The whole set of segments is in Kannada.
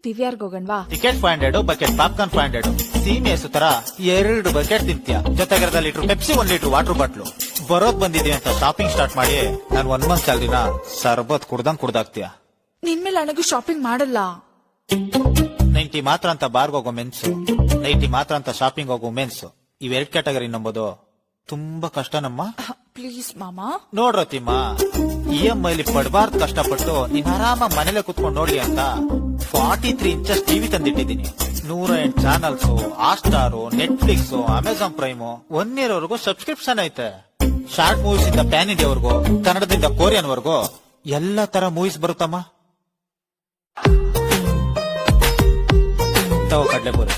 ಪಿವಿಆರ್ ಹೋಗಣ್ವಾ? Ticket 500, bucket popcorn 500. ಸೀಮೆ ತರ 2 ಬಕೆಟ್ ತಿಂತ್ಯಾ, ಜೊತೆಗೆ ಅರ್ಧ litre Pepsi, 1 litre water bottle. ಬರೋದ್ ಬಂದಿದೆ ಅಂತ ಶಾಪಿಂಗ್ ಸ್ಟಾರ್ಟ್ ಮಾಡಿ ನಾನು 1 ಮಂತ್ ಸ್ಯಾಲರಿನ ಸರ್ಬತ್ ಕುಡ್ದಾಕ್ತಿಯಾ? ನಿನ್ಮೇಲೆ ನನಗೂ ಶಾಪಿಂಗ್ ಮಾಡಲ್ಲ. 90 ಮಾತ್ರ ಅಂತ ಬಾರ್ಗ್ ಹೋಗೋ ಮೆನ್ಸ್, 90 ಮಾತ್ರ ಅಂತ ಶಾಪಿಂಗ್ ಹೋಗೋ ಮೆನ್ಸ್, ಇವೆರಡು ಕ್ಯಾಟಗರಿ ನಂಬೋದು ತುಂಬಾ ಕಷ್ಟನಮ್ಮ. ಪ್ಲೀಸ್ ಮಾಮಾ. ನೋಡ್ರತಿಮ್ಮ, EMI ಪಡಬಾರ್ದು ಕಷ್ಟಪಟ್ಟು ನೀನ್ ಆರಾಮ ಮನೇಲೆ ಕುತ್ಕೊಂಡು ನೋಡ್ಲಿ ಅಂತ 43 ಇಂಚಸ್ ಟಿವಿ ತಂದಿಟ್ಟಿದ್ದೀನಿ. 108 channels, Hotstar, Netflix, Amazon Prime, 1 year ವರೆಗೂ ಸಬ್ಸ್ಕ್ರಿಪ್ಷನ್ ಐತೆ. ಶಾರ್ಟ್ ಮೂವೀಸ್ ಇಂದ ಪ್ಯಾನ್ ಇಂಡಿಯಾ ವರ್ಗೂ, ಕನ್ನಡದಿಂದ ಕೊರಿಯನ್ ವರ್ಗೂ ಎಲ್ಲಾ ತರ ಮೂವೀಸ್ ಬರುತ್ತಮ್ಮ. ತಗೋ ಕಡ್ಲೆಪುರಿ,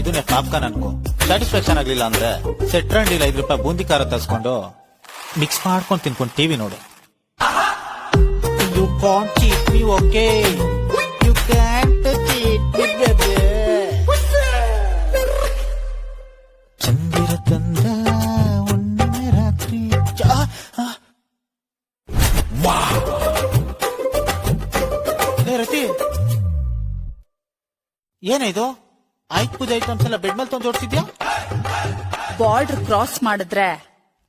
ಇದನ್ನೇ ಪಾಪ್ಕಾರ್ನ್ ಅನ್ಕೋ. ಸ್ಯಾಟಿಸ್ಫ್ಯಾಕ್ಷನ್ ಆಗ್ಲಿಲ್ಲ ಅಂದ್ರೆ ಸೆಟ್ರಂಡ್ ಇಲ್ಲ 5 ರೂಪಾಯಿ ಬೂಂದಿ ಖಾರ ತರಿಸ್ಕೊಂಡು ಮಿಕ್ಸ್ ಮಾಡ್ಕೊಂಡು ತಿನ್ಕೊಂಡು ಟಿವಿ ನೋಡು. You can't cheat me, okay? You can't cheat me baby. ಚಂದಿರ ತಂದ ಒಣ್ಣೆ ರಾತ್ರಿ ರತಿ, ಏನಿದು? ಆಯ್ತು ಪೂಜೆ ಐಟಮ್ಸ್ ಎಲ್ಲ ಬೆಡ್ ಮೇಲೆ ತಂದು ಜೋಡಿಸಿದ್ಯಾ? ಬಾರ್ಡರ್ ಕ್ರಾಸ್ ಮಾಡಿದ್ರೆ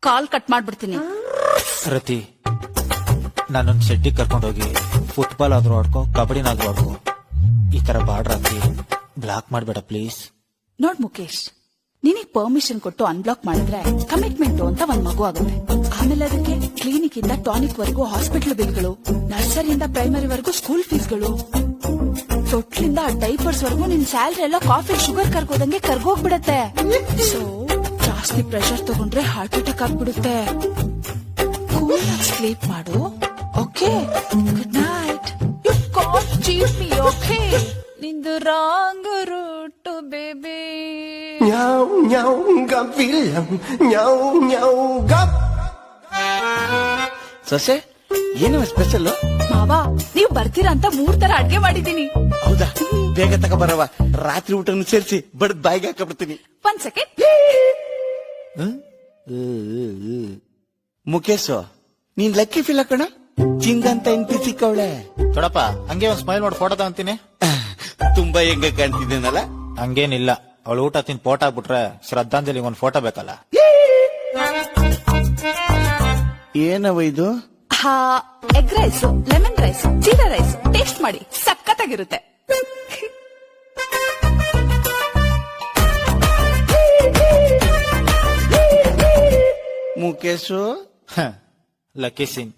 ಕಾಲ್ ಕಟ್ ಮಾಡ್ಬಿಡ್ತೀನಿ. ರತಿ, ನಾನೊಂದು ಶೆಡ್ಡಿಗೆ ಕರ್ಕೊಂಡೋಗಿ ಫುಟ್ಬಾಲ್ ಆದ್ರೂ ಆಡ್ಕೋ, ಕಬಡ್ಡಿನಾದ್ರೂ ಆಡ್ಕೋ. ಈ ತರ ಬಾರ್ಡರ್ ಹಾಕಿ ಬ್ಲಾಕ್ ಮಾಡ್ಬೇಡ ಪ್ಲೀಸ್. ನೋಡ್ ಮುಖೇಶ್, ನಿನಗ್ ಪರ್ಮಿಷನ್ ಕೊಟ್ಟು ಅನ್ಬ್ಲಾಕ್ ಮಾಡಿದ್ರೆ ಕಮಿಟ್ಮೆಂಟ್ ಅಂತ ಒಂದ್ ಮಗು ಆಗುತ್ತೆ. ಆಮೇಲೆ ಅದಕ್ಕೆ ಕ್ಲಿನಿಕ್ ಇಂದ ಟಾನಿಕ್ ವರೆಗೂ ಹಾಸ್ಪಿಟಲ್ ಬಿಲ್ಗಳು, ನರ್ಸರಿಯಿಂದ ಪ್ರೈಮರಿ ವರೆಗೂ ಸ್ಕೂಲ್ ಫೀಸ್ಗಳು, ತೊಟ್ಲಿಂದ ಡೈಪರ್ಸ್ ವರೆಗೂ ನಿನ್ ಸ್ಯಾಲ್ರಿ ಎಲ್ಲ ಕಾಫಿ ಶುಗರ್ ಕರ್ಗೋದಂಗೆ ಕರ್ಗೋಗ್ಬಿಡತ್ತೆ. ಸೊ ಜಾಸ್ತಿ ಪ್ರೆಷರ್ ತಗೊಂಡ್ರೆ ಹಾರ್ಟ್ ಅಟ್ಯಾಕ್ ಆಗ್ಬಿಡುತ್ತೆ. ಕೂಲ್ ಆಗಿ ಸ್ಲೀಪ್ ಮಾಡು, okay? Good night. You can't cheat me, okay? ನಿಂದು wrong route baby. Nhau nhau gặp villain, nhau nhau gặp. ಸೊಸೆ, ಏನು ಸ್ಪೆಷಲ್? ಮಾವಾ, ನೀವು ಬರ್ತೀರಾ ಅಂತ 3 ತರ ಅಡ್ಗೆ ಮಾಡಿದೀನಿ. ಹೌದಾ? ಬೇಗ ತಗ ಬರವ, ರಾತ್ರಿ ಊಟನ್ನು ಸೇರಿಸಿ ಬಡದ್ ಬಾಯಿಗೆ ಹಾಕಬಿಡ್ತೀನಿ. 1 ಸೆಕೆಂಡ್. ಮುಖೇಶ್, ನೀನ್ ಲಕ್ಕಿ ಫಿಲ್ ಹಾಕೋಣ, ಚಿಂದಂತ ಹೆಂಡತಿ ಸಿಕ್ಕವಳೆ. ನೋಡಪ್ಪ, ಹಂಗೆ ಒಂದ್ ಸ್ಮೈಲ್ ಮಾಡಿ ಫೋಟೋ ತಗೊಂತೀನಿ. ತುಂಬಾ ಹೆಂಗ ಕಾಣ್ತಿದ್ದೇನಲ್ಲ? ಹಂಗೇನಿಲ್ಲ, ಅವಳು ಊಟ ತಿಂದು ಫೋಟೋ ಹಾಕ್ಬಿಟ್ರೆ ಶ್ರದ್ಧಾಂಜಲಿ ಒಂದ್ ಫೋಟೋ ಬೇಕಲ್ಲ. ಏನವ ಇದು? Egg rice, lemon rice, jeera rice, taste ಮಾಡಿ, ಸಖತ್ತಾಗಿರುತ್ತೆ. ಮುಖೇಶ್, ಲಕ್ಕಿ ಸಿಂಗ್